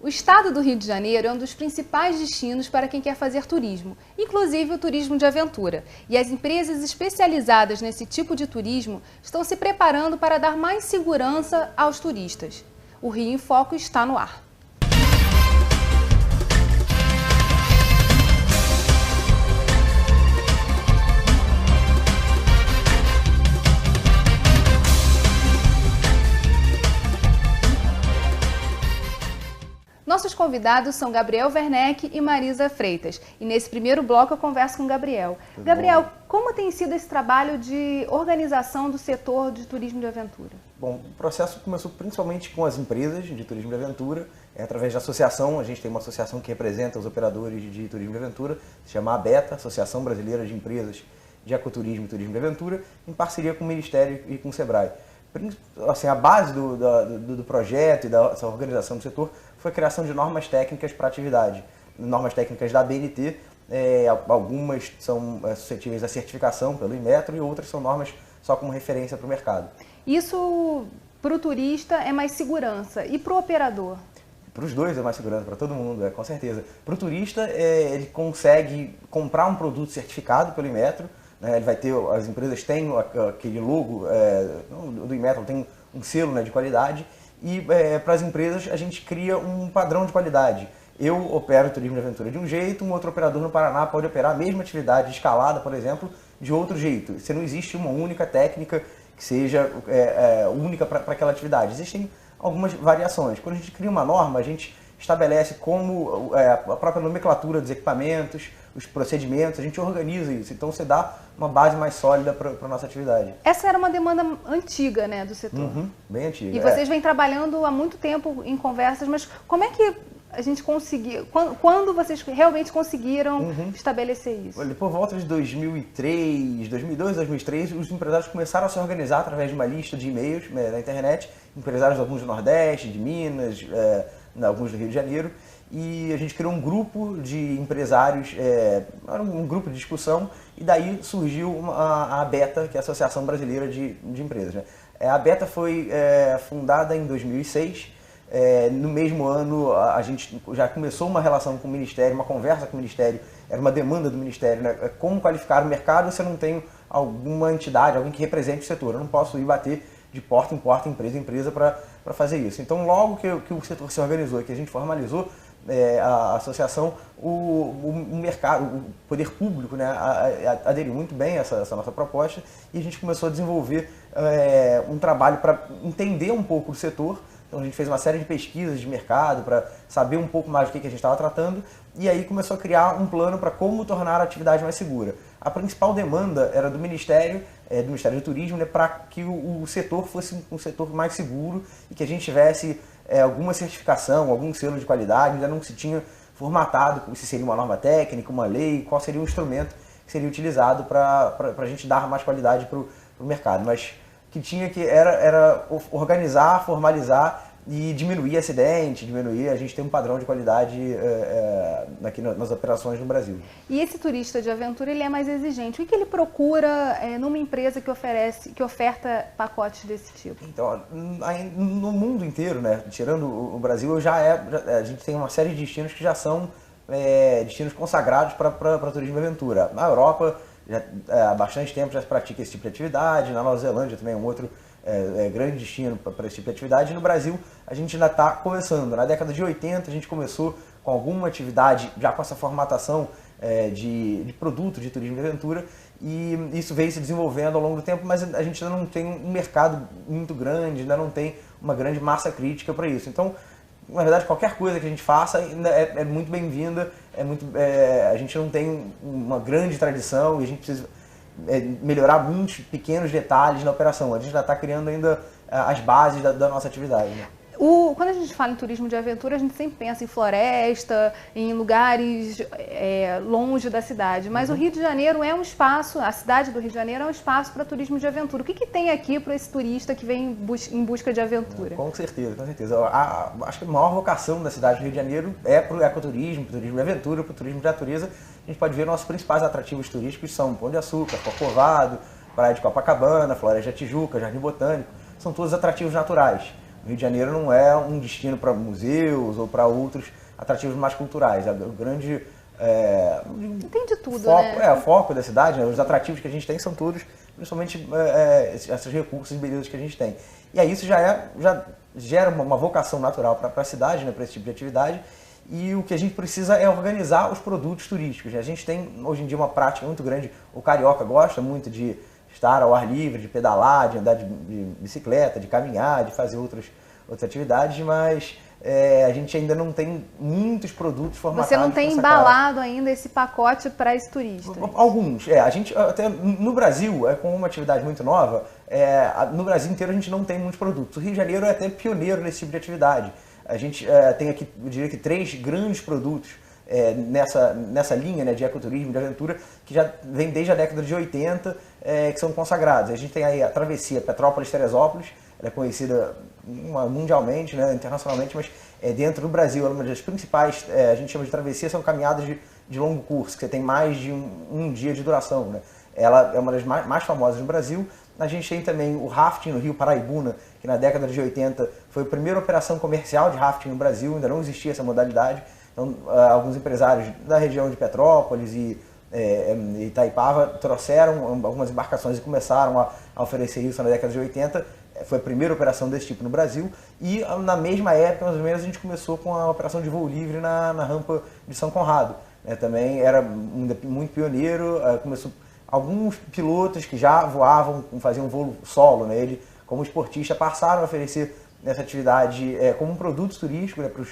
estado do Rio de Janeiro é um dos principais destinos para quem quer fazer turismo, inclusive o turismo de aventura. E as empresas especializadas nesse tipo de turismo estão se preparando para dar mais segurança aos turistas. O Rio em Foco está no ar. Nossos convidados são Gabriel Werneck e Marisa Freitas. E nesse primeiro bloco eu converso com o Gabriel. Gabriel, como tem sido esse trabalho de organização do setor de turismo de aventura? Bom, o processo começou principalmente com as empresas de turismo de aventura, através da associação. A gente tem uma associação que representa os operadores de turismo de aventura, se chama ABETA, Associação Brasileira de Empresas de Ecoturismo e Turismo de Aventura, em parceria com o Ministério e com o SEBRAE. Assim, a base do projeto e dessa organização do setor foi a criação de normas técnicas para a atividade. Normas técnicas da ABNT, algumas são suscetíveis à certificação pelo Inmetro e outras são normas só como referência para o mercado. Isso, para o turista, é mais segurança. E para o operador? Para os dois é mais segurança, para todo mundo, com certeza. Para o turista, ele consegue comprar um produto certificado pelo Inmetro. Ele vai ter, as empresas têm aquele logo do Inmetro, tem um selo, de qualidade, e para as empresas a gente cria um padrão de qualidade. Eu opero turismo de aventura de um jeito, um outro operador no Paraná pode operar a mesma atividade escalada, por exemplo, de outro jeito. Você não existe uma única técnica que seja única para aquela atividade. Existem algumas variações. Quando a gente cria uma norma, a gente estabelece como a própria nomenclatura dos equipamentos, os procedimentos, a gente organiza isso. Então você dá uma base mais sólida para a nossa atividade. Essa era uma demanda antiga, do setor. Bem antiga. E vocês vêm trabalhando há muito tempo em conversas, mas como é que a gente conseguiu, quando vocês realmente conseguiram estabelecer isso? Olha, por volta de 2003, 2002, 2003, os empresários começaram a se organizar através de uma lista de e-mails na internet, empresários alguns do Nordeste, de Minas, alguns do Rio de Janeiro, e a gente criou um grupo de empresários, era um grupo de discussão, e daí surgiu a ABETA, que é a Associação Brasileira de Empresas. A ABETA foi fundada em 2006, no mesmo ano a gente já começou uma relação com o Ministério, uma conversa com o Ministério, era uma demanda do Ministério, como qualificar o mercado se eu não tenho alguma entidade, alguém que represente o setor, eu não posso ir bater de porta em porta, empresa em empresa para fazer isso. Então logo que o setor se organizou, que a gente formalizou a associação, o mercado, o poder público aderiu muito bem a essa nossa proposta e a gente começou a desenvolver um trabalho para entender um pouco o setor. Então a gente fez uma série de pesquisas de mercado para saber um pouco mais do que a gente estava tratando e aí começou a criar um plano para como tornar a atividade mais segura. A principal demanda era do Ministério do Turismo, para que o setor fosse um setor mais seguro e que a gente tivesse alguma certificação, algum selo de qualidade. Ainda não se tinha formatado se seria uma norma técnica, uma lei, qual seria o instrumento que seria utilizado para a gente dar mais qualidade para o mercado. Mas que tinha que era organizar, formalizar e diminuir acidente, a gente tem um padrão de qualidade aqui nas operações no Brasil. E esse turista de aventura, ele é mais exigente. O que ele procura numa empresa que oferta pacotes desse tipo? Então, no mundo inteiro, tirando o Brasil, a gente tem uma série de destinos que já são destinos consagrados para turismo de aventura. Na Europa, há bastante tempo já se pratica esse tipo de atividade, na Nova Zelândia também é um outro grande destino para esse tipo de atividade. E no Brasil a gente ainda está começando. Na década de 80 a gente começou com alguma atividade, já com essa formatação de produto de turismo de aventura, e isso veio se desenvolvendo ao longo do tempo, mas a gente ainda não tem um mercado muito grande, ainda não tem uma grande massa crítica para isso. Então, na verdade, qualquer coisa que a gente faça ainda é muito bem-vinda, a gente não tem uma grande tradição e a gente precisa melhorar muitos pequenos detalhes na operação. A gente já está criando ainda as bases da nossa atividade. Quando a gente fala em turismo de aventura, a gente sempre pensa em floresta, em lugares longe da cidade. Mas o Rio de Janeiro é um espaço, a cidade do Rio de Janeiro é um espaço para turismo de aventura. O que tem aqui para esse turista que vem em busca de aventura? Com certeza, com certeza. Acho que a maior vocação da cidade do Rio de Janeiro é para o ecoturismo, para o turismo de aventura, para o turismo de natureza. A gente pode ver nossos principais atrativos turísticos são Pão de Açúcar, Corcovado, Praia de Copacabana, Floresta da Tijuca, Jardim Botânico. São todos atrativos naturais. Rio de Janeiro não é um destino para museus ou para outros atrativos mais culturais. O grande tem de tudo, foco, né? o foco da cidade, né? Os atrativos que a gente tem são todos, principalmente esses recursos e belezas que a gente tem. E aí isso já gera uma vocação natural para a cidade, né? Para esse tipo de atividade. E o que a gente precisa é organizar os produtos turísticos. A gente tem hoje em dia uma prática muito grande. O carioca gosta muito de estar ao ar livre, de pedalar, de andar de bicicleta, de caminhar, de fazer outras atividades, mas a gente ainda não tem muitos produtos formatados. Você não tem embalado ainda esse pacote para esse turista? Alguns. A gente até no Brasil, com uma atividade muito nova, no Brasil inteiro a gente não tem muitos produtos. O Rio de Janeiro é até pioneiro nesse tipo de atividade. A gente tem aqui, eu diria que 3 grandes produtos nessa linha, né, de ecoturismo, de aventura, que já vem desde a década de 80, que são consagrados. A gente tem aí a travessia Petrópolis-Teresópolis, ela é conhecida mundialmente, né, internacionalmente, mas dentro do Brasil, ela é uma das principais, a gente chama de travessia, são caminhadas de longo curso, que você tem mais de um dia de duração, né? Ela é uma das mais famosas no Brasil. A gente tem também o rafting no Rio Paraibuna, que na década de 80 foi a primeira operação comercial de rafting no Brasil, ainda não existia essa modalidade. Então, alguns empresários da região de Petrópolis e Itaipava trouxeram algumas embarcações e começaram a oferecer isso na década de 80. Foi a primeira operação desse tipo no Brasil. E na mesma época, mais ou menos, a gente começou com a operação de voo livre na rampa de São Conrado. Também era muito pioneiro, começou alguns pilotos que já voavam, faziam voo solo, né? Ele, como esportista, passaram a oferecer essa atividade como um produto turístico, né, para os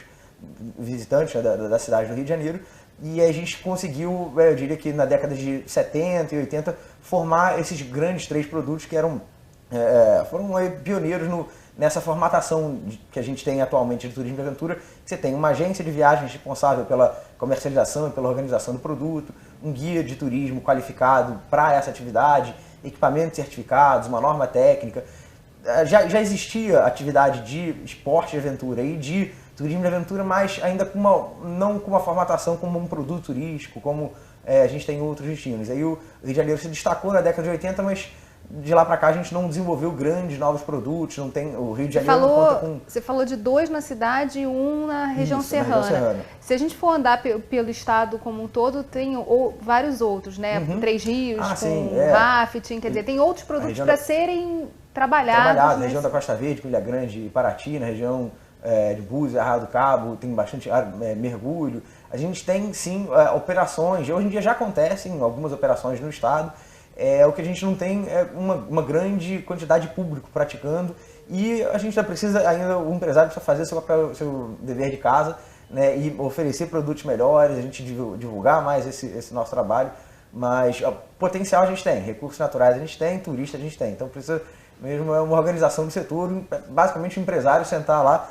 visitantes, né, da cidade do Rio de Janeiro. E a gente conseguiu, eu diria que na década de 70 e 80, formar esses grandes 3 produtos que foram pioneiros nessa formatação que a gente tem atualmente de turismo de aventura. Você tem uma agência de viagens responsável pela comercialização e pela organização do produto, um guia de turismo qualificado para essa atividade, equipamentos certificados, uma norma técnica. Já existia atividade de esporte de aventura e de turismo de aventura, mas ainda não com uma formatação como um produto turístico, como a gente tem em outros destinos. Aí o Rio de Janeiro se destacou na década de 80, mas de lá para cá a gente não desenvolveu grandes novos produtos, não tem, o Rio de Janeiro não conta com... Você falou de 2 na cidade e 1 na região serrana. Na região serrana. Se a gente for andar pelo estado como um todo, tem vários outros, né? 3 rios, rafting, quer dizer, tem outros produtos para serem trabalhados. Na região da Costa Verde, Ilha Grande e Paraty, na região de Búzios, Arraial do Cabo, tem bastante mergulho. A gente tem, sim, operações, hoje em dia já acontecem algumas operações no estado. O que a gente não tem é uma grande quantidade de público praticando, e a gente precisa ainda, o empresário precisa fazer seu dever de casa, né, e oferecer produtos melhores, a gente divulgar mais esse nosso trabalho, mas potencial a gente tem, recursos naturais a gente tem, turista a gente tem, então precisa mesmo uma organização do setor, basicamente o empresário sentar lá,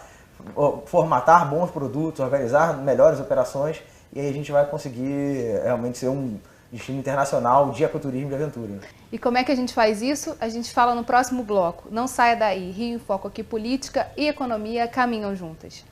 formatar bons produtos, organizar melhores operações, e aí a gente vai conseguir realmente ser um destino internacional de ecoturismo de aventura. E como é que a gente faz isso? A gente fala no próximo bloco. Não saia daí. Rio em Foco aqui, política e economia caminham juntas.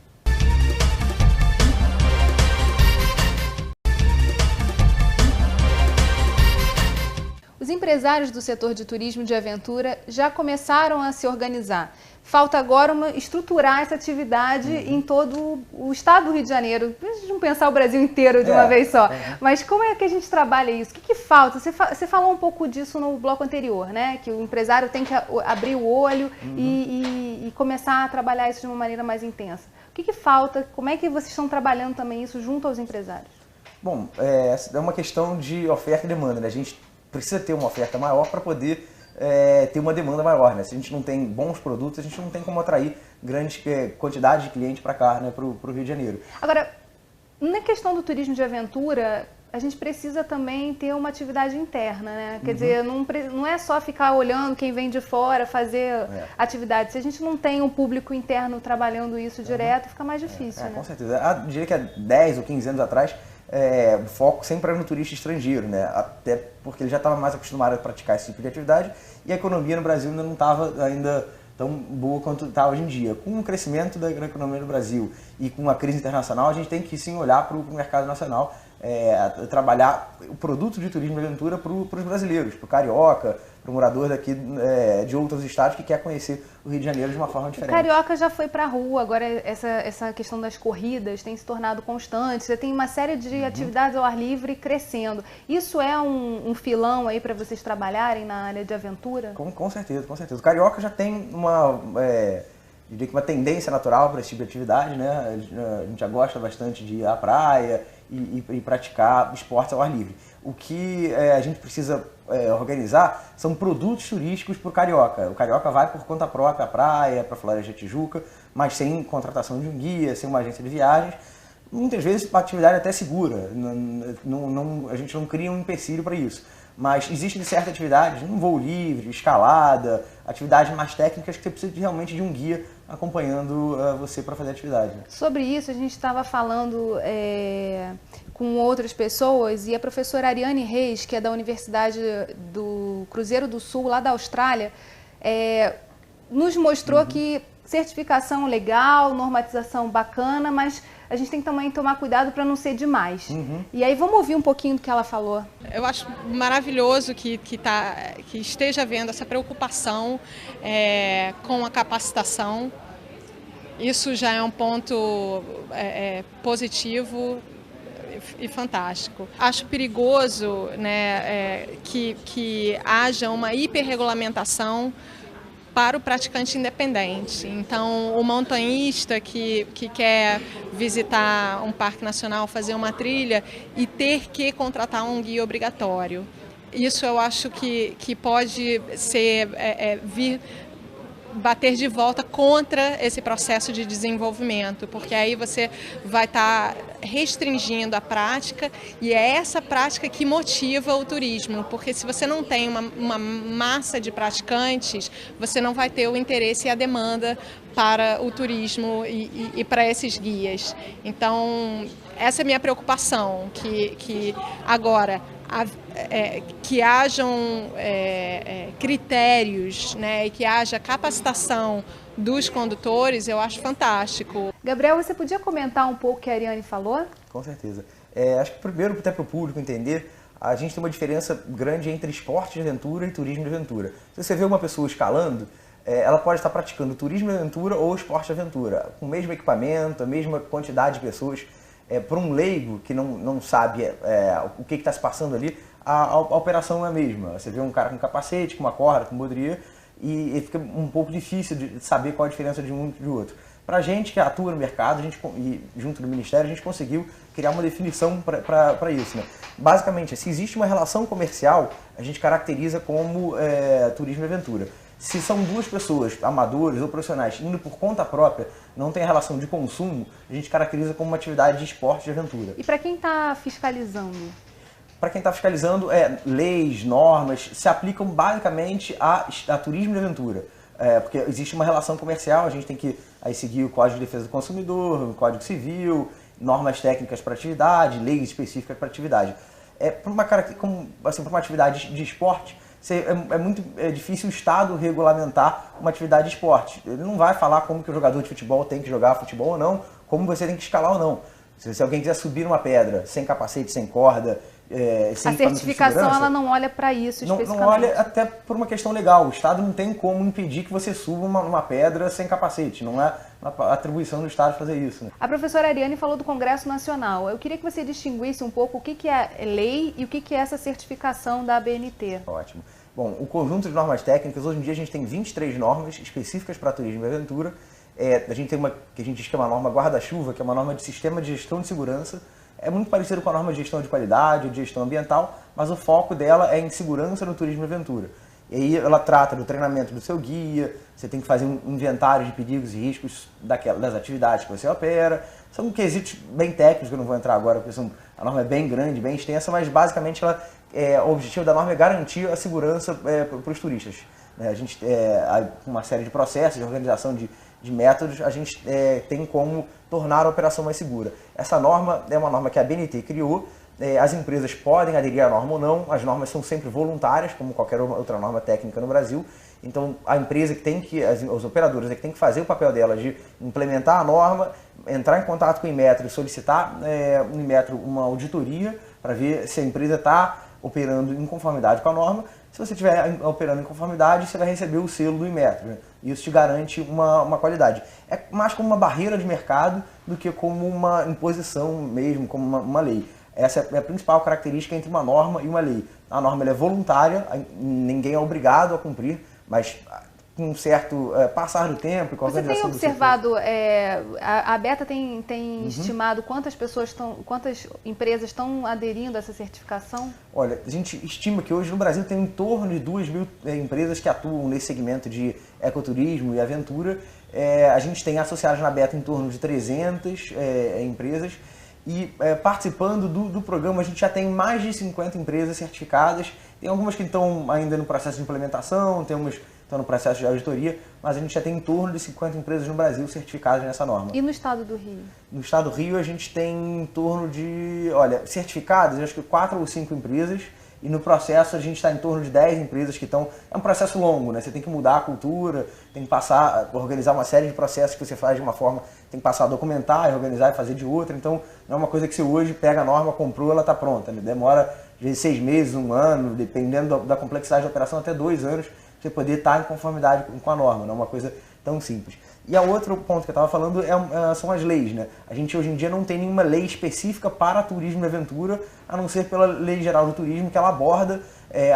Os empresários do setor de turismo de aventura já começaram a se organizar. Falta agora estruturar essa atividade em todo o estado do Rio de Janeiro. A gente não pensar o Brasil inteiro de uma vez só. Mas como é que a gente trabalha isso? O que falta? Você falou um pouco disso no bloco anterior, né? Que o empresário tem que abrir o olho e começar a trabalhar isso de uma maneira mais intensa. O que falta? Como é que vocês estão trabalhando também isso junto aos empresários? Bom, é uma questão de oferta e demanda, né? A gente precisa ter uma oferta maior para poder ter uma demanda maior, né? Se a gente não tem bons produtos, a gente não tem como atrair grandes quantidades de clientes para cá, né? Para o Rio de Janeiro. Agora, na questão do turismo de aventura, a gente precisa também ter uma atividade interna, né? Quer dizer, não é só ficar olhando quem vem de fora, fazer atividade. Se a gente não tem um público interno trabalhando isso direto, fica mais difícil, né? Com certeza. Eu diria que há 10 ou 15 anos atrás, o foco sempre era no turista estrangeiro, né? Até porque ele já estava mais acostumado a praticar esse tipo de atividade e a economia no Brasil ainda não estava tão boa quanto está hoje em dia. Com o crescimento da economia no Brasil e com a crise internacional, a gente tem que sim olhar para o mercado nacional, trabalhar o produto de turismo de aventura para os brasileiros, para o carioca, para o morador daqui de outros estados que quer conhecer o Rio de Janeiro de uma forma diferente. O carioca já foi para a rua, agora essa questão das corridas tem se tornado constante, você tem uma série de atividades ao ar livre crescendo. Isso é um filão aí para vocês trabalharem na área de aventura? Com certeza, com certeza. O carioca já tem diria que uma tendência natural para esse tipo de atividade, né? A gente já gosta bastante de ir à praia e praticar esportes ao ar livre. O que a gente precisa organizar são produtos turísticos para o carioca. O carioca vai por conta própria à praia, para a Floresta da Tijuca, mas sem contratação de um guia, sem uma agência de viagens. Muitas vezes a atividade é até segura, a gente não cria um empecilho para isso. Mas existem certas atividades, um voo livre, escalada, atividades mais técnicas que você precisa realmente de um guia acompanhando você para fazer a atividade. Sobre isso, a gente estava falando com outras pessoas e a professora Ariane Reis, que é da Universidade do Cruzeiro do Sul, lá da Austrália, nos mostrou que certificação legal, normatização bacana, mas a gente tem que também tomar cuidado para não ser demais. E aí vamos ouvir um pouquinho do que ela falou. Eu acho maravilhoso que esteja havendo essa preocupação com a capacitação. Isso já é um ponto positivo e fantástico. Acho perigoso, né, que haja uma hiperregulamentação para o praticante independente. Então, o montanhista que quer visitar um parque nacional, fazer uma trilha e ter que contratar um guia obrigatório. Isso eu acho que pode ser bater de volta contra esse processo de desenvolvimento, porque aí você vai estar restringindo a prática e é essa prática que motiva o turismo, porque se você não tem uma massa de praticantes, você não vai ter o interesse e a demanda para o turismo e para esses guias. Então, essa é a minha preocupação, que agora que hajam critérios, né, e que haja capacitação dos condutores, eu acho fantástico. Gabriel, você podia comentar um pouco o que a Ariane falou? Com certeza. Acho que primeiro, até para o público entender, a gente tem uma diferença grande entre esporte de aventura e turismo de aventura. Se você vê uma pessoa escalando, ela pode estar praticando turismo de aventura ou esporte de aventura, com o mesmo equipamento, a mesma quantidade de pessoas. Para um leigo que não sabe o que está se passando ali, a operação é a mesma. Você vê um cara com capacete, com uma corda, com baudrier, e fica um pouco difícil de saber qual a diferença de um e de outro. Para a gente que atua no mercado, e junto do Ministério, a gente conseguiu criar uma definição para isso, né? Basicamente, se existe uma relação comercial, a gente caracteriza como turismo e aventura. Se são duas pessoas, amadores ou profissionais, indo por conta própria, não tem relação de consumo, a gente caracteriza como uma atividade de esporte de aventura. E para quem está fiscalizando? Para quem está fiscalizando, leis, normas, se aplicam basicamente a turismo de aventura. Porque existe uma relação comercial, a gente tem que seguir o Código de Defesa do Consumidor, o Código Civil, normas técnicas para atividade, leis específicas para atividade. Para uma atividade de esporte, é muito difícil o Estado regulamentar uma atividade de esporte. Ele não vai falar como que o jogador de futebol tem que jogar futebol ou não, como você tem que escalar ou não. Se alguém quiser subir uma pedra sem capacete, sem corda, sem a certificação ela não olha para isso especificamente. Não olha até por uma questão legal. O Estado não tem como impedir que você suba uma pedra sem capacete. Não é a atribuição do Estado fazer isso, né? A professora Ariane falou do Congresso Nacional. Eu queria que você distinguisse um pouco o que é lei e o que é essa certificação da ABNT. Ótimo. Bom, o conjunto de normas técnicas, hoje em dia a gente tem 23 normas específicas para turismo e aventura. A gente tem uma que a gente diz que é uma norma guarda-chuva, que é uma norma de sistema de gestão de segurança. É muito parecido com a norma de gestão de qualidade, de gestão ambiental, mas o foco dela é em segurança no turismo e aventura. E aí ela trata do treinamento do seu guia, você tem que fazer um inventário de perigos e riscos das atividades que você opera. São quesitos bem técnicos, que eu não vou entrar agora, porque a norma é bem grande, bem extensa, mas basicamente o objetivo da norma é garantir a segurança para os turistas. A gente, uma série de processos, de organização de métodos, a gente tem como tornar a operação mais segura. Essa norma é uma norma que a ABNT criou, as empresas podem aderir à norma ou não, as normas são sempre voluntárias, como qualquer outra norma técnica no Brasil. Então, a empresa que tem os operadores que tem que fazer o papel dela de implementar a norma, entrar em contato com o Inmetro e solicitar no Inmetro uma auditoria para ver se a empresa está operando em conformidade com a norma. Se você estiver operando em conformidade, você vai receber o selo do Inmetro, né? Isso te garante uma qualidade. É mais como uma barreira de mercado do que como uma imposição mesmo, como uma lei. Essa é a principal característica entre uma norma e uma lei. A norma ela é voluntária, ninguém é obrigado a cumprir, mas com um certo passar do tempo e com a organização do setor. Você tem observado, a Beta tem estimado quantas empresas estão aderindo a essa certificação? Olha, a gente estima que hoje no Brasil tem em torno de 2.000 empresas que atuam nesse segmento de ecoturismo e aventura. A gente tem associadas na Beta em torno de 300 empresas. E participando do programa, a gente já tem mais de 50 empresas certificadas. Tem algumas que estão ainda no processo de implementação, tem umas que estão no processo de auditoria, mas a gente já tem em torno de 50 empresas no Brasil certificadas nessa norma. E no estado do Rio? No estado do Rio a gente tem em torno de, certificadas, acho que 4 ou 5 empresas. E no processo a gente está em torno de 10 empresas que estão... É um processo longo, né? Você tem que mudar a cultura, tem que passar, organizar uma série de processos que você faz de uma forma, tem que passar a documentar, organizar e fazer de outra. Então, não é uma coisa que você hoje pega a norma, comprou, ela está pronta, né? Demora, às vezes, 6 meses, 1 ano, dependendo da complexidade da operação, até 2 anos, para você poder estar em conformidade com a norma. Não é uma coisa tão simples. E o outro ponto que eu estava falando são as leis, né? A gente hoje em dia não tem nenhuma lei específica para turismo e aventura, a não ser pela Lei Geral do Turismo, que ela aborda,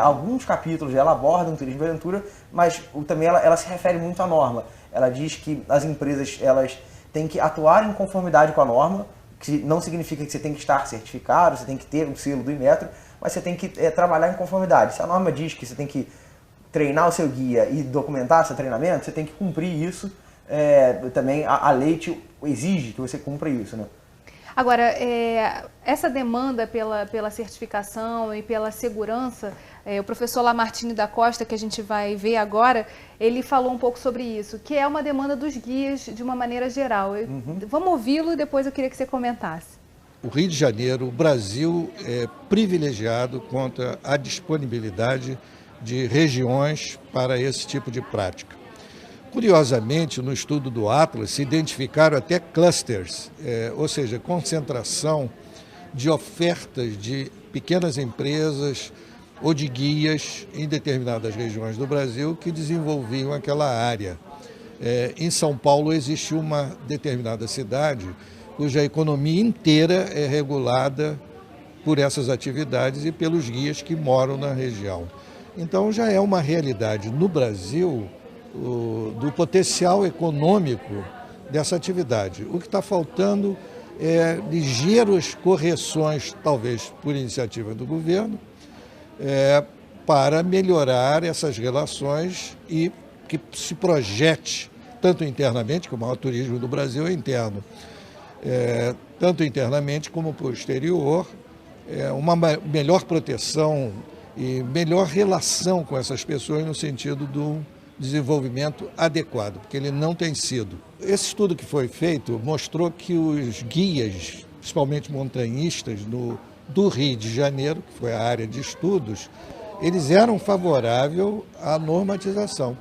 alguns capítulos ela aborda o turismo e aventura, mas também ela se refere muito à norma. Ela diz que as empresas elas têm que atuar em conformidade com a norma, que não significa que você tem que estar certificado, você tem que ter o selo do Inmetro, mas você tem que trabalhar em conformidade. Se a norma diz que você tem que treinar o seu guia e documentar seu treinamento, você tem que cumprir isso. Também a lei te exige que você cumpra isso, né? Agora, essa demanda pela certificação e pela segurança, o professor Lamartine da Costa, que a gente vai ver agora, ele falou um pouco sobre isso, que é uma demanda dos guias de uma maneira geral. Vamos ouvi-lo e depois eu queria que você comentasse. O Rio de Janeiro, o Brasil é privilegiado quanto à disponibilidade de regiões para esse tipo de prática. Curiosamente, no estudo do Atlas, se identificaram até clusters, ou seja, concentração de ofertas de pequenas empresas ou de guias em determinadas regiões do Brasil que desenvolviam aquela área. Em São Paulo existe uma determinada cidade cuja economia inteira é regulada por essas atividades e pelos guias que moram na região. Então já é uma realidade no Brasil do potencial econômico dessa atividade. O que está faltando é ligeiras correções, talvez por iniciativa do governo, para melhorar essas relações e que se projete, tanto internamente, que o maior turismo do Brasil é interno, tanto internamente como para o exterior, uma melhor proteção e melhor relação com essas pessoas no sentido do desenvolvimento adequado, porque ele não tem sido. Esse estudo que foi feito mostrou que os guias, principalmente montanhistas, do Rio de Janeiro, que foi a área de estudos, eles eram favoráveis à normatização.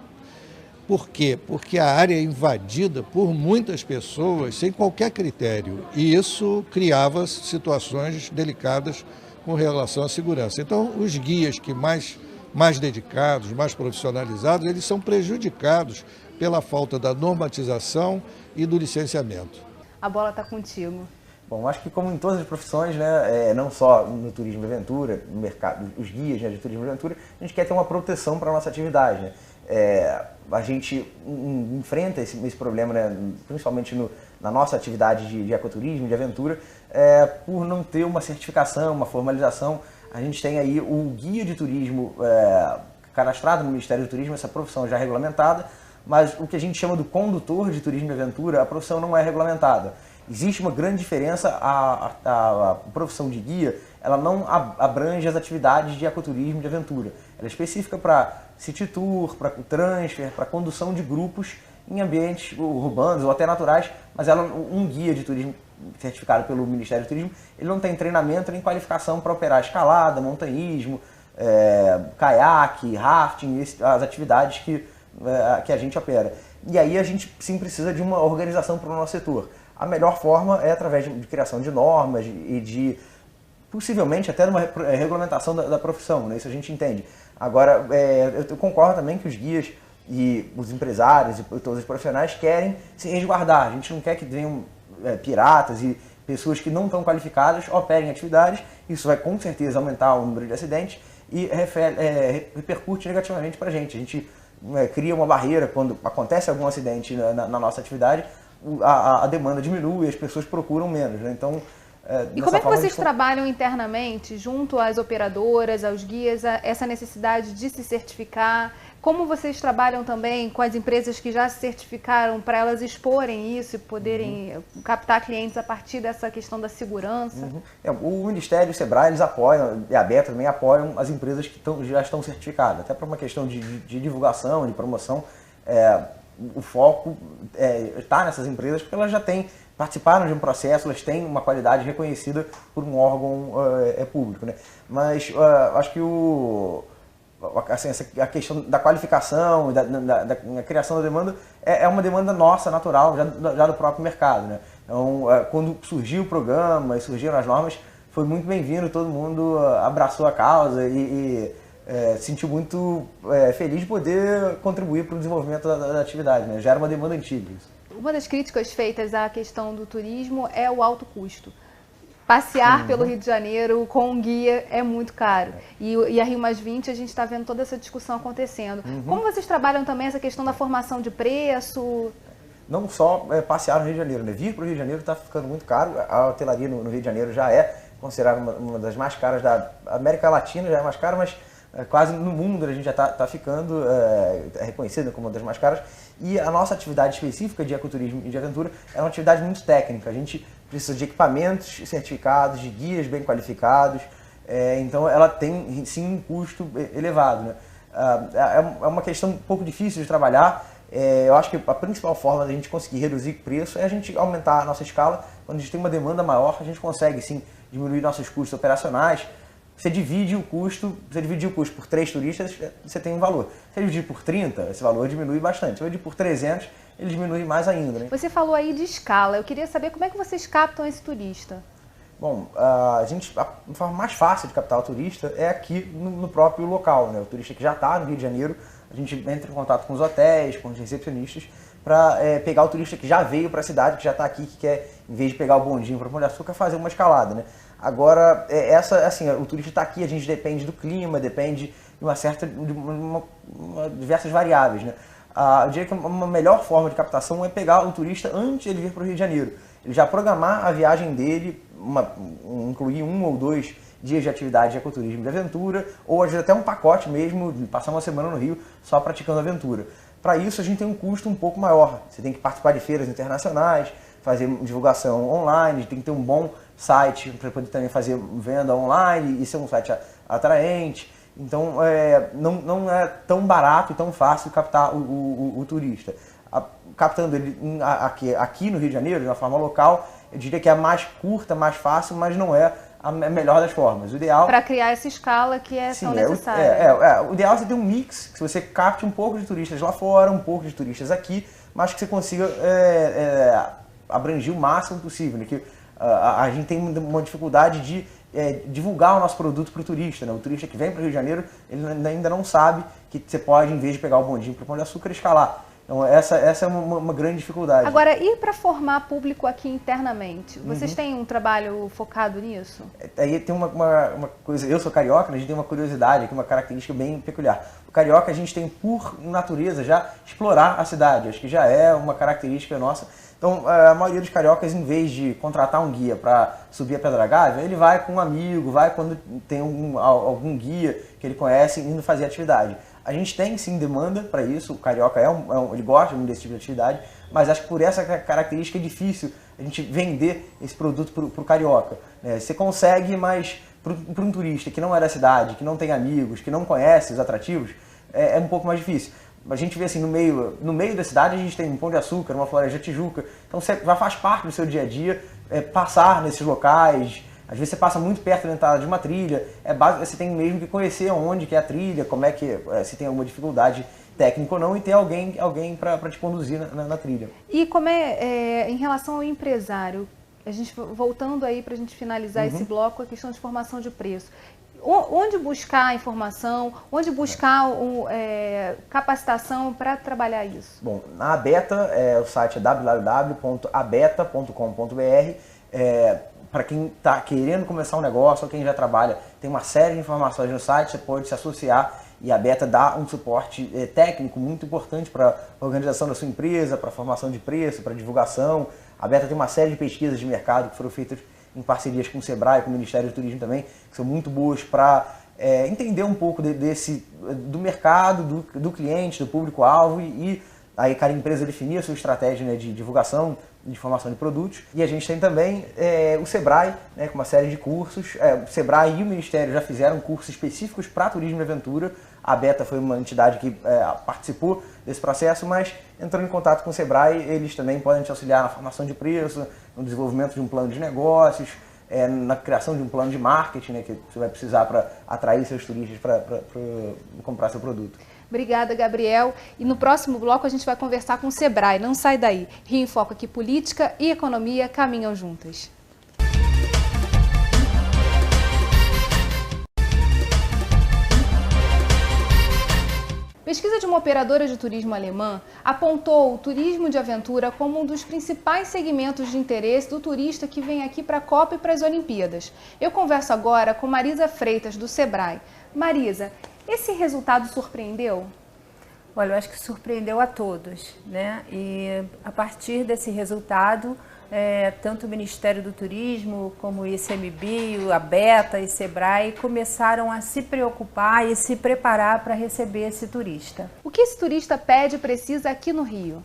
Por quê? Porque a área é invadida por muitas pessoas sem qualquer critério, e isso criava situações delicadas com relação à segurança. Então, os guias que mais dedicados, mais profissionalizados, eles são prejudicados pela falta da normatização e do licenciamento. A bola está contigo. Bom, acho que como em todas as profissões, né, não só no turismo e aventura, no mercado, os guias, né, de turismo e aventura, a gente quer ter uma proteção para a nossa atividade, né? A gente enfrenta esse problema, né, principalmente na nossa atividade de ecoturismo, de aventura, por não ter uma certificação, uma formalização. A gente tem aí o guia de turismo cadastrado no Ministério do Turismo, essa profissão já é regulamentada, mas o que a gente chama do condutor de turismo e aventura, a profissão não é regulamentada. Existe uma grande diferença, a profissão de guia, ela não abrange as atividades de ecoturismo e de aventura. Ela é específica para city tour, para transfer, para condução de grupos em ambientes urbanos ou até naturais, mas um guia de turismo certificado pelo Ministério do Turismo, ele não tem treinamento nem qualificação para operar escalada, montanhismo, caiaque, rafting, as atividades que a gente opera. E aí a gente sim precisa de uma organização para o nosso setor. A melhor forma é através de criação de normas e de possivelmente até numa regulamentação da profissão, né? Isso a gente entende. Agora, eu concordo também que os guias e os empresários e todos os profissionais querem se resguardar. A gente não quer que venham piratas e pessoas que não estão qualificadas operem atividades. Isso vai com certeza aumentar o número de acidentes e repercute negativamente para a gente. A gente cria uma barreira quando acontece algum acidente na nossa atividade, a demanda diminui e as pessoas procuram menos, né? Então, e como é que vocês trabalham internamente, junto às operadoras, aos guias, essa necessidade de se certificar? Como vocês trabalham também com as empresas que já se certificaram para elas exporem isso e poderem captar clientes a partir dessa questão da segurança? O Ministério e o Sebrae, eles apoiam, e a Beta também apoiam as empresas que já estão certificadas, até para uma questão de divulgação, de promoção. O foco está nessas empresas porque elas já participaram de um processo, elas têm uma qualidade reconhecida por um órgão público, né? Mas acho que assim, a questão da qualificação, da criação da demanda é uma demanda nossa, natural, já do próprio mercado, né? Então, quando surgiu o programa e surgiram as normas, foi muito bem-vindo, todo mundo abraçou a causa e sentiu muito feliz de poder contribuir para o desenvolvimento da atividade, né? Já era uma demanda antiga isso. Uma das críticas feitas à questão do turismo é o alto custo. Passear pelo Rio de Janeiro com um guia é muito caro. E a Rio+20 a gente está vendo toda essa discussão acontecendo. Como vocês trabalham também essa questão da formação de preço? Não só passear no Rio de Janeiro, né? Vir para o Rio de Janeiro está ficando muito caro. A hotelaria no Rio de Janeiro já é considerada uma das mais caras da América Latina, já é mais cara, mas quase no mundo a gente já está ficando reconhecida como uma das mais caras. E a nossa atividade específica de ecoturismo e de aventura é uma atividade muito técnica. A gente precisa de equipamentos certificados, de guias bem qualificados, então ela tem sim um custo elevado, né? É uma questão um pouco difícil de trabalhar. Eu acho que a principal forma de a gente conseguir reduzir o preço é a gente aumentar a nossa escala. Quando a gente tem uma demanda maior, a gente consegue sim diminuir nossos custos operacionais. Você divide o custo por 3 turistas, você tem um valor. Se dividir por 30, esse valor diminui bastante. Se dividir por 300, ele diminui mais ainda, né? Você falou aí de escala. Eu queria saber como é que vocês captam esse turista. Bom, a forma mais fácil de captar o turista é aqui no próprio local, né? O turista que já está no Rio de Janeiro, a gente entra em contato com os hotéis, com os recepcionistas, para pegar o turista que já veio para a cidade, que já está aqui, que quer, em vez de pegar o bondinho para Pão de Açúcar, fazer uma escalada, né? Agora, o turista está aqui, a gente depende do clima, depende de diversas variáveis, né? Eu diria que uma melhor forma de captação é pegar o turista antes de ele vir para o Rio de Janeiro. Ele já programar a viagem dele, incluir 1 ou 2 dias de atividade de ecoturismo de aventura, ou às vezes até um pacote mesmo, de passar uma semana no Rio só praticando aventura. Para isso a gente tem um custo um pouco maior. Você tem que participar de feiras internacionais, fazer divulgação online, tem que ter um bom site para poder também fazer venda online e ser um site atraente. Então não é tão barato e tão fácil captar o turista. Captando ele aqui no Rio de Janeiro, de uma forma local, eu diria que é a mais curta, mais fácil, mas não é a melhor das formas. O ideal para criar essa escala que tão necessária. O ideal é você ter um mix, que você capte um pouco de turistas lá fora, um pouco de turistas aqui, mas que você consiga abranger o máximo possível, né? Que a gente tem uma dificuldade de divulgar o nosso produto para o turista, né? O turista que vem para o Rio de Janeiro, ele ainda não sabe que você pode, em vez de pegar o bondinho para o Pão de Açúcar, escalar. Então essa é uma grande dificuldade. Agora, e para formar público aqui internamente? Vocês têm um trabalho focado nisso? Aí tem uma coisa, eu sou carioca, a gente tem uma curiosidade aqui, uma característica bem peculiar. O carioca, a gente tem por natureza já explorar a cidade, acho que já é uma característica nossa. Então a maioria dos cariocas, em vez de contratar um guia para subir a Pedra Gávea, ele vai com um amigo, vai quando tem algum guia que ele conhece indo fazer atividade. A gente tem sim demanda para isso, o carioca ele gosta muito desse tipo de atividade, mas acho que por essa característica é difícil a gente vender esse produto para o carioca, né? Você consegue, mas para um turista que não é da cidade, que não tem amigos, que não conhece os atrativos, é um pouco mais difícil. A gente vê assim, no meio da cidade a gente tem um Pão de Açúcar, uma Floresta da Tijuca, então você já faz parte do seu dia a dia passar nesses locais. Às vezes você passa muito perto da entrada de uma trilha, você tem mesmo que conhecer onde que é a trilha, como é que, se tem alguma dificuldade técnica ou não, e ter alguém para te conduzir na trilha. E como em relação ao empresário, a gente voltando aí para a gente finalizar esse bloco, a questão de formação de preço. Onde buscar informação, onde buscar capacitação para trabalhar isso? Bom, na Abeta, o site é www.abeta.com.br. Para quem está querendo começar um negócio ou quem já trabalha, tem uma série de informações no site, você pode se associar e a Abeta dá um suporte técnico muito importante para a organização da sua empresa, para a formação de preço, para a divulgação. A Abeta tem uma série de pesquisas de mercado que foram feitas em parcerias com o Sebrae, com o Ministério do Turismo também, que são muito boas para entender um pouco do mercado, do cliente, do público-alvo e aí cada empresa definir a sua estratégia, né, de divulgação, de formação de produtos. E a gente tem também o Sebrae, né, com uma série de cursos. O Sebrae e o Ministério já fizeram cursos específicos para turismo e aventura. A Abeta foi uma entidade que participou desse processo, mas entrando em contato com o Sebrae, eles também podem te auxiliar na formação de preço, no desenvolvimento de um plano de negócios, na criação de um plano de marketing, né, que você vai precisar para atrair seus turistas para comprar seu produto. Obrigada, Gabriel. E no próximo bloco a gente vai conversar com o Sebrae. Não sai daí. Rio em Foco aqui, política e economia caminham juntas. Pesquisa de uma operadora de turismo alemã apontou o turismo de aventura como um dos principais segmentos de interesse do turista que vem aqui para a Copa e para as Olimpíadas. Eu converso agora com Marisa Freitas, do Sebrae. Marisa, esse resultado surpreendeu? Olha, eu acho que surpreendeu a todos, né? E a partir desse resultado, tanto o Ministério do Turismo, como o ICMBio, a Abeta e Sebrae começaram a se preocupar e se preparar para receber esse turista. O que esse turista pede e precisa aqui no Rio?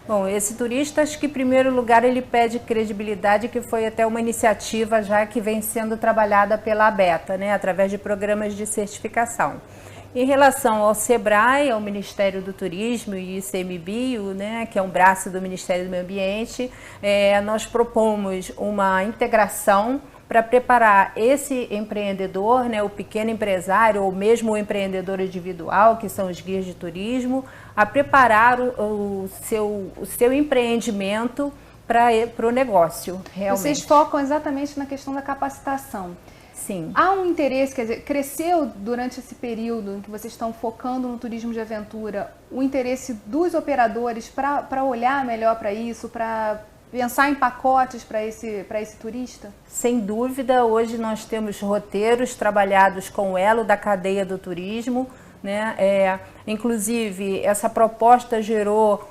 Bom, esse turista, acho que em primeiro lugar ele pede credibilidade, que foi até uma iniciativa já que vem sendo trabalhada pela Abeta, né, através de programas de certificação. Em relação ao Sebrae, ao Ministério do Turismo e ICMBio, né, que é um braço do Ministério do Meio Ambiente, nós propomos uma integração para preparar esse empreendedor, né, o pequeno empresário ou mesmo o empreendedor individual, que são os guias de turismo, a preparar o seu empreendimento para o negócio, realmente. Vocês focam exatamente na questão da capacitação. Sim. Há um interesse, quer dizer, cresceu durante esse período em que vocês estão focando no turismo de aventura, o interesse dos operadores para olhar melhor para isso, para pensar em pacotes para esse turista? Sem dúvida, hoje nós temos roteiros trabalhados com o elo da cadeia do turismo, né? Inclusive, essa proposta gerou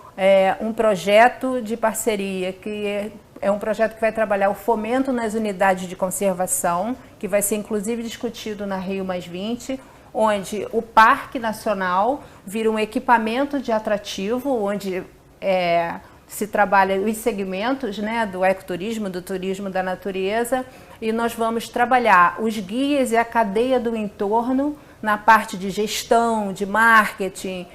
um projeto de parceria que é um projeto que vai trabalhar o fomento nas unidades de conservação, que vai ser inclusive discutido na Rio+20, onde o Parque Nacional vira um equipamento de atrativo, onde se trabalha os segmentos, né, do ecoturismo, do turismo da natureza, e nós vamos trabalhar os guias e a cadeia do entorno na parte de gestão, de marketing,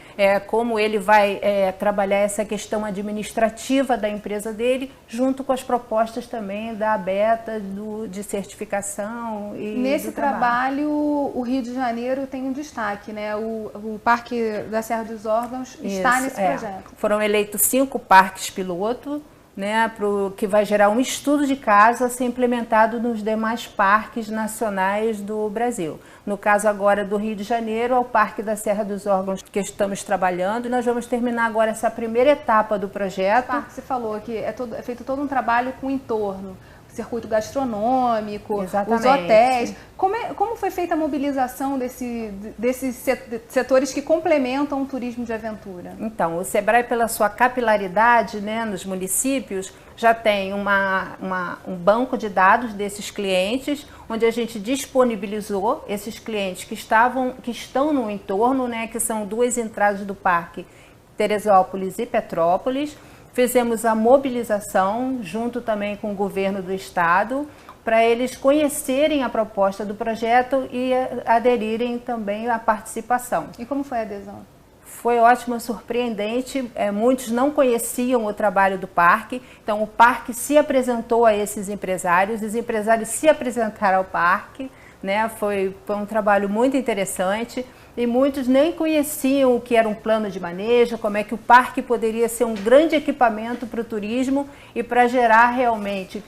como ele vai trabalhar essa questão administrativa da empresa dele, junto com as propostas também da Abeta, de certificação e nesse trabalho, o Rio de Janeiro tem um destaque, né? O Parque da Serra dos Órgãos está nesse projeto. Foram eleitos 5 parques piloto, né, que vai gerar um estudo de caso a ser implementado nos demais parques nacionais do Brasil. No caso agora do Rio de Janeiro, é o Parque da Serra dos Órgãos que estamos trabalhando, e nós vamos terminar agora essa primeira etapa do projeto. Você falou que é feito todo um trabalho com o entorno, circuito gastronômico, exatamente, os hotéis. Como foi feita a mobilização desses setores que complementam o turismo de aventura? Então, o Sebrae, pela sua capilaridade, né, nos municípios, já tem um banco de dados desses clientes, onde a gente disponibilizou esses clientes que estão no entorno, né, que são 2 entradas do parque, Teresópolis e Petrópolis. Fizemos a mobilização, junto também com o governo do estado, para eles conhecerem a proposta do projeto e aderirem também à participação. E como foi a adesão? Foi ótimo, surpreendente. Muitos não conheciam o trabalho do parque, então o parque se apresentou a esses empresários, os empresários se apresentaram ao parque, né? Foi um trabalho muito interessante. E muitos nem conheciam o que era um plano de manejo, como é que o parque poderia ser um grande equipamento para o turismo e para gerar realmente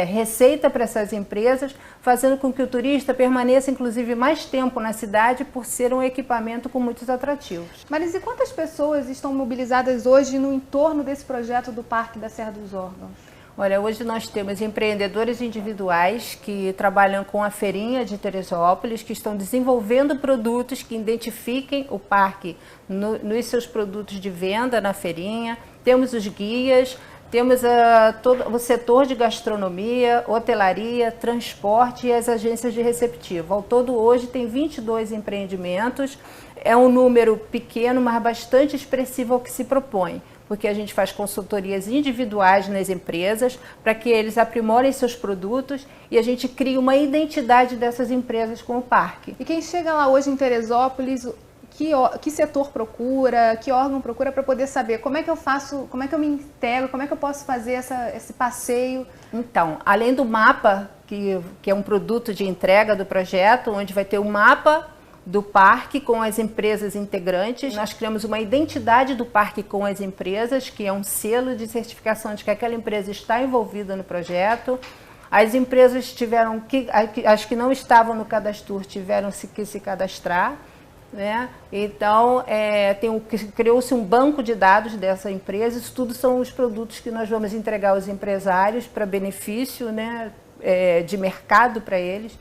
receita para essas empresas, fazendo com que o turista permaneça inclusive mais tempo na cidade por ser um equipamento com muitos atrativos. Marisa, e quantas pessoas estão mobilizadas hoje no entorno desse projeto do Parque da Serra dos Órgãos? Olha, hoje nós temos empreendedores individuais que trabalham com a feirinha de Teresópolis, que estão desenvolvendo produtos que identifiquem o parque nos seus produtos de venda na feirinha. Temos os guias, temos todo o setor de gastronomia, hotelaria, transporte e as agências de receptivo. Ao todo, hoje, tem 22 empreendimentos. É um número pequeno, mas bastante expressivo ao que se propõe, porque a gente faz consultorias individuais nas empresas para que eles aprimorem seus produtos e a gente cria uma identidade dessas empresas com o parque. E quem chega lá hoje em Teresópolis, que setor procura, que órgão procura para poder saber como é que eu faço, como é que eu me integro, como é que eu posso fazer esse passeio? Então, além do mapa, que é um produto de entrega do projeto, onde vai ter um mapa do parque com as empresas integrantes. Nós criamos uma identidade do parque com as empresas, que é um selo de certificação de que aquela empresa está envolvida no projeto. As empresas as que não estavam no Cadastur tiveram que se cadastrar, né? Então, criou-se um banco de dados dessa empresa. Isso tudo são os produtos que nós vamos entregar aos empresários para benefício, né, de mercado para eles.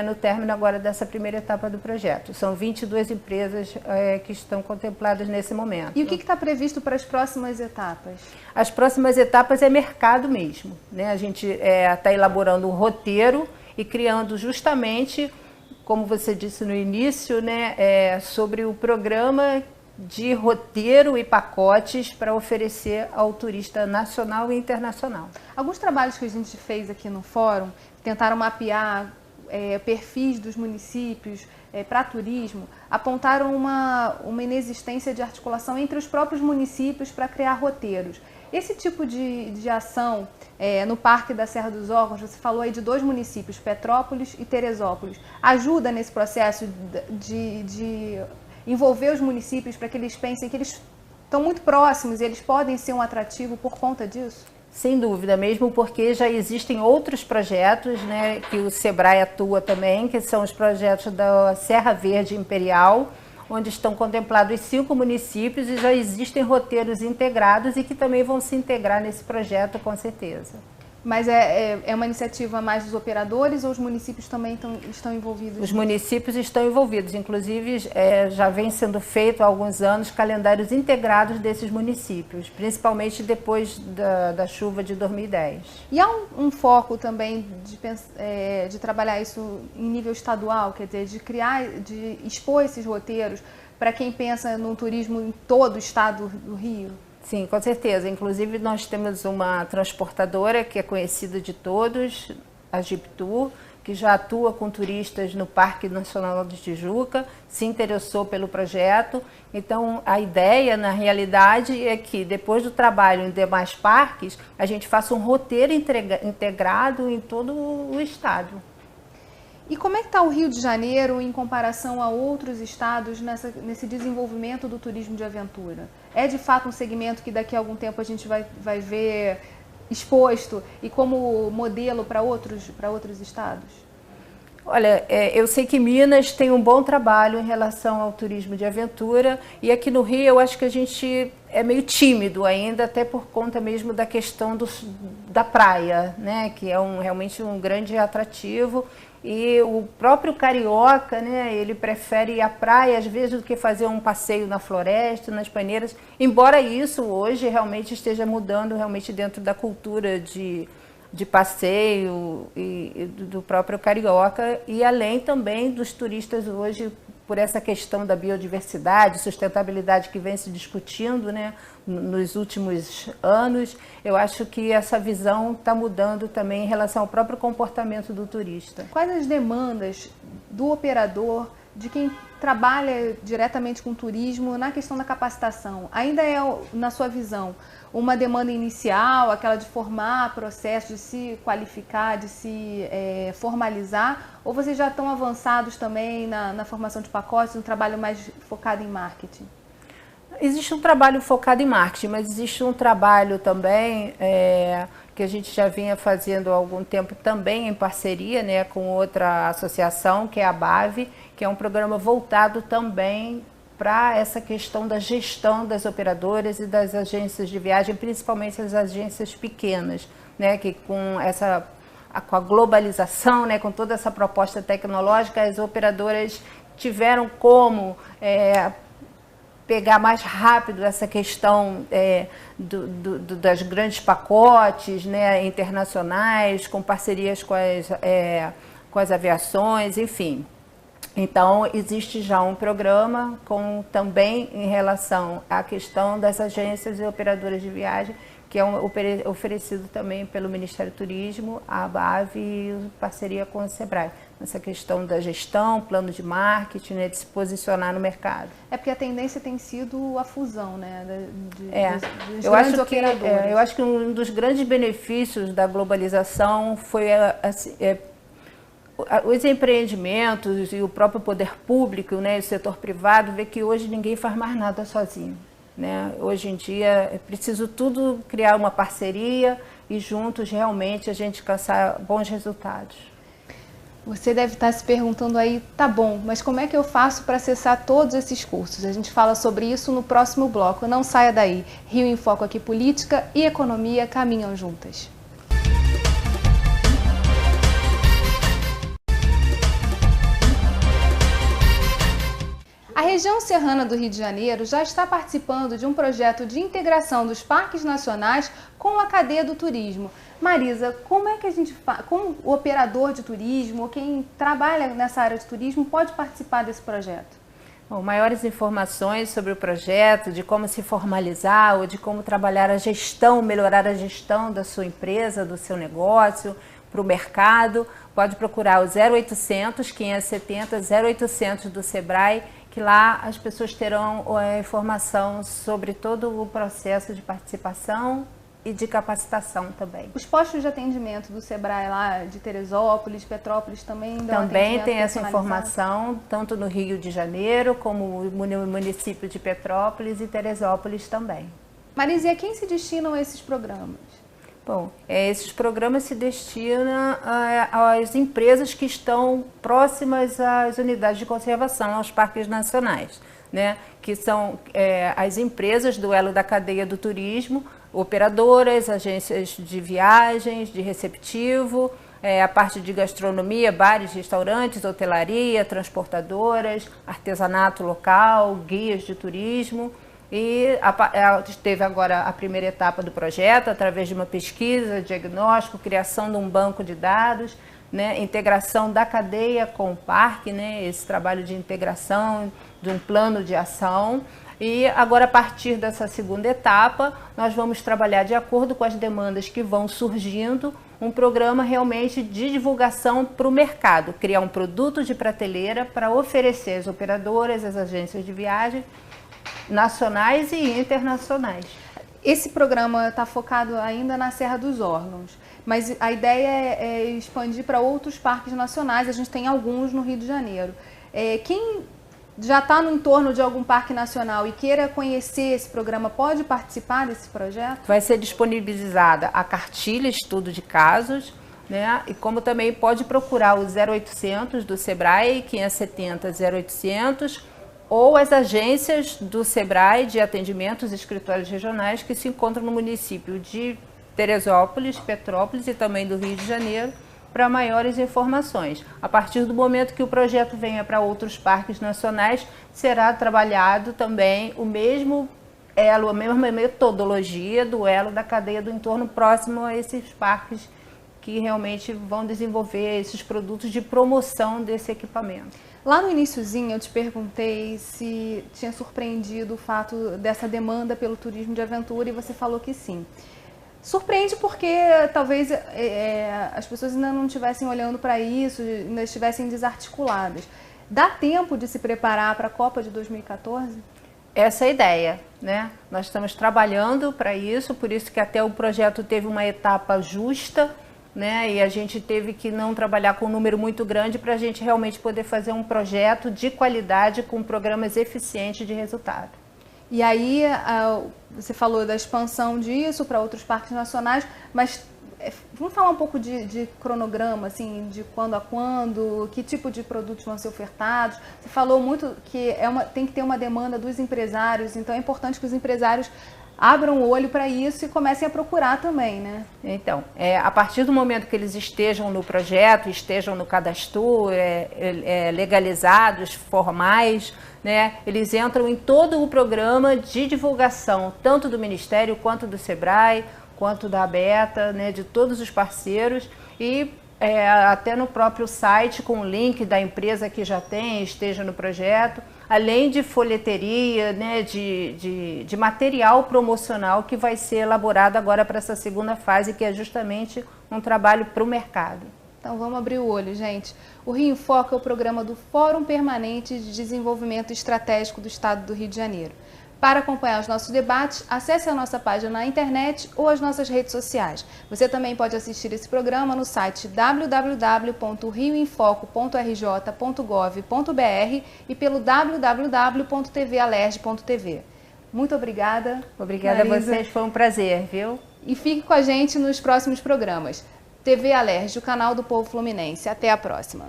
No término agora dessa primeira etapa do projeto. São 22 empresas que estão contempladas nesse momento. E o que está previsto para as próximas etapas? As próximas etapas é mercado mesmo, né? A gente está elaborando um roteiro e criando justamente, como você disse no início, né, sobre o programa de roteiro e pacotes para oferecer ao turista nacional e internacional. Alguns trabalhos que a gente fez aqui no fórum tentaram mapear perfis dos municípios para turismo, apontaram uma inexistência de articulação entre os próprios municípios para criar roteiros. Esse tipo de ação no Parque da Serra dos Órgãos, você falou aí de 2 municípios, Petrópolis e Teresópolis, ajuda nesse processo de envolver os municípios para que eles pensem que eles estão muito próximos e eles podem ser um atrativo por conta disso? Sem dúvida, mesmo porque já existem outros projetos, né, que o Sebrae atua também, que são os projetos da Serra Verde Imperial, onde estão contemplados 5 municípios e já existem roteiros integrados e que também vão se integrar nesse projeto, com certeza. Mas é uma iniciativa mais dos operadores ou os municípios também estão envolvidos? Os municípios estão envolvidos, inclusive já vem sendo feito há alguns anos calendários integrados desses municípios, principalmente depois da chuva de 2010. E há um foco também de trabalhar isso em nível estadual, quer dizer, de expor esses roteiros para quem pensa no turismo em todo o estado do Rio? Sim, com certeza. Inclusive, nós temos uma transportadora que é conhecida de todos, a Giptour, que já atua com turistas no Parque Nacional de Tijuca, se interessou pelo projeto. Então, a ideia, na realidade, é que depois do trabalho em demais parques, a gente faça um roteiro integrado em todo o estado. E como é que está o Rio de Janeiro em comparação a outros estados nesse desenvolvimento do turismo de aventura? É de fato um segmento que daqui a algum tempo a gente vai ver exposto e como modelo para outros estados? Olha, eu sei que Minas tem um bom trabalho em relação ao turismo de aventura e aqui no Rio eu acho que a gente é meio tímido ainda, até por conta mesmo da questão da praia, né, que é realmente um grande atrativo. E o próprio carioca, né, ele prefere ir à praia às vezes do que fazer um passeio na floresta, nas peneiras, embora isso hoje realmente esteja mudando realmente dentro da cultura de passeio e do próprio carioca, e além também dos turistas hoje, por essa questão da biodiversidade, sustentabilidade que vem se discutindo, né, nos últimos anos. Eu acho que essa visão está mudando também em relação ao próprio comportamento do turista. Quais as demandas do operador de quem trabalha diretamente com turismo na questão da capacitação, ainda é, na sua visão, uma demanda inicial, aquela de formar processo, de se qualificar, de se formalizar, ou vocês já estão avançados também na formação de pacotes, um trabalho mais focado em marketing? Existe um trabalho focado em marketing, mas existe um trabalho também que a gente já vinha fazendo há algum tempo também em parceria, né, com outra associação, que é a BAV, que é um programa voltado também para essa questão da gestão das operadoras e das agências de viagem, principalmente as agências pequenas, né, que com a globalização, né, com toda essa proposta tecnológica, as operadoras tiveram como pegar mais rápido essa questão das grandes pacotes, né, internacionais, com parcerias com as aviações, enfim. Então, existe já um programa também em relação à questão das agências e operadoras de viagem, que é oferecido também pelo Ministério do Turismo, a BAV, em parceria com o SEBRAE, nessa questão da gestão, plano de marketing, né, de se posicionar no mercado. É porque a tendência tem sido a fusão, né, dos eu grandes acho operadores. eu acho que um dos grandes benefícios da globalização foi os empreendimentos e o próprio poder público, né, o setor privado, vê que hoje ninguém faz mais nada sozinho. Né? Hoje em dia é preciso tudo criar uma parceria e juntos realmente a gente alcançar bons resultados. Você deve estar se perguntando aí, tá bom, mas como é que eu faço para acessar todos esses cursos? A gente fala sobre isso no próximo bloco. Não saia daí. Rio em Foco aqui, política e economia caminham juntas. A região serrana do Rio de Janeiro já está participando de um projeto de integração dos parques nacionais com a cadeia do turismo. Marisa, como é que a gente faz, como o operador de turismo ou quem trabalha nessa área de turismo pode participar desse projeto? Bom, maiores informações sobre o projeto, de como se formalizar ou de como trabalhar a gestão, melhorar a gestão da sua empresa, do seu negócio, para o mercado, pode procurar o 0800 570 0800 do SEBRAE, que lá as pessoas terão informação sobre todo o processo de participação e de capacitação também. Os postos de atendimento do SEBRAE lá de Teresópolis, Petrópolis também dão também tem essa informação, tanto no Rio de Janeiro, como no município de Petrópolis e Teresópolis também. Marisa, e a quem se destinam esses programas? Bom, esses programas se destinam às empresas que estão próximas às unidades de conservação, aos parques nacionais, né? Que são as empresas do elo da cadeia do turismo, operadoras, agências de viagens, de receptivo, a parte de gastronomia, bares, restaurantes, hotelaria, transportadoras, artesanato local, guias de turismo. E teve agora a primeira etapa do projeto, através de uma pesquisa, diagnóstico, criação de um banco de dados, né, integração da cadeia com o parque, né, esse trabalho de integração, de um plano de ação. E agora, a partir dessa segunda etapa, nós vamos trabalhar de acordo com as demandas que vão surgindo, um programa realmente de divulgação para o mercado, criar um produto de prateleira para oferecer às operadoras, às agências de viagem, nacionais e internacionais. Esse programa está focado ainda na Serra dos Órgãos, mas a ideia é expandir para outros parques nacionais. A gente tem alguns no Rio de Janeiro. Quem já está no entorno de algum parque nacional e queira conhecer esse programa pode participar desse projeto? Vai ser disponibilizada a cartilha estudo de casos, né? E como também pode procurar o 0800 do SEBRAE, 570 0800, ou as agências do SEBRAE de atendimentos e escritórios regionais que se encontram no município de Teresópolis, Petrópolis e também do Rio de Janeiro, para maiores informações. A partir do momento que o projeto venha para outros parques nacionais, será trabalhado também o mesmo elo, a mesma metodologia do elo da cadeia do entorno próximo a esses parques que realmente vão desenvolver esses produtos de promoção desse equipamento. Lá no iniciozinho eu te perguntei se tinha surpreendido o fato dessa demanda pelo turismo de aventura e você falou que sim. Surpreende porque talvez as pessoas ainda não estivessem olhando para isso, ainda estivessem desarticuladas. Dá tempo de se preparar para a Copa de 2014? Essa é a ideia, né? Nós estamos trabalhando para isso, por isso que até o projeto teve uma etapa justa, né? E a gente teve que não trabalhar com um número muito grande para a gente realmente poder fazer um projeto de qualidade com programas eficientes de resultado. E aí, você falou da expansão disso para outros parques nacionais, mas vamos falar um pouco de cronograma, assim, de quando a quando, que tipo de produtos vão ser ofertados. Você falou muito que tem que ter uma demanda dos empresários, então é importante que os empresários abram o olho para isso e comecem a procurar também, né? Então, a partir do momento que eles estejam no projeto, estejam no cadastro, legalizados, formais, né, eles entram em todo o programa de divulgação, tanto do Ministério quanto do SEBRAE, quanto da ABETA, né, de todos os parceiros, e até no próprio site com o link da empresa que já esteja no projeto, além de folheteria, né, de material promocional que vai ser elaborado agora para essa segunda fase, que é justamente um trabalho para o mercado. Então vamos abrir o olho, gente. O Rio em Foco é o programa do Fórum Permanente de Desenvolvimento Estratégico do Estado do Rio de Janeiro. Para acompanhar os nossos debates, acesse a nossa página na internet ou as nossas redes sociais. Você também pode assistir esse programa no site www.rioemfoco.rj.gov.br e pelo www.tvalerj.tv. Muito obrigada. Obrigada Marisa. A vocês, foi um prazer, viu? E fique com a gente nos próximos programas. TV Alerj, o canal do povo fluminense. Até a próxima.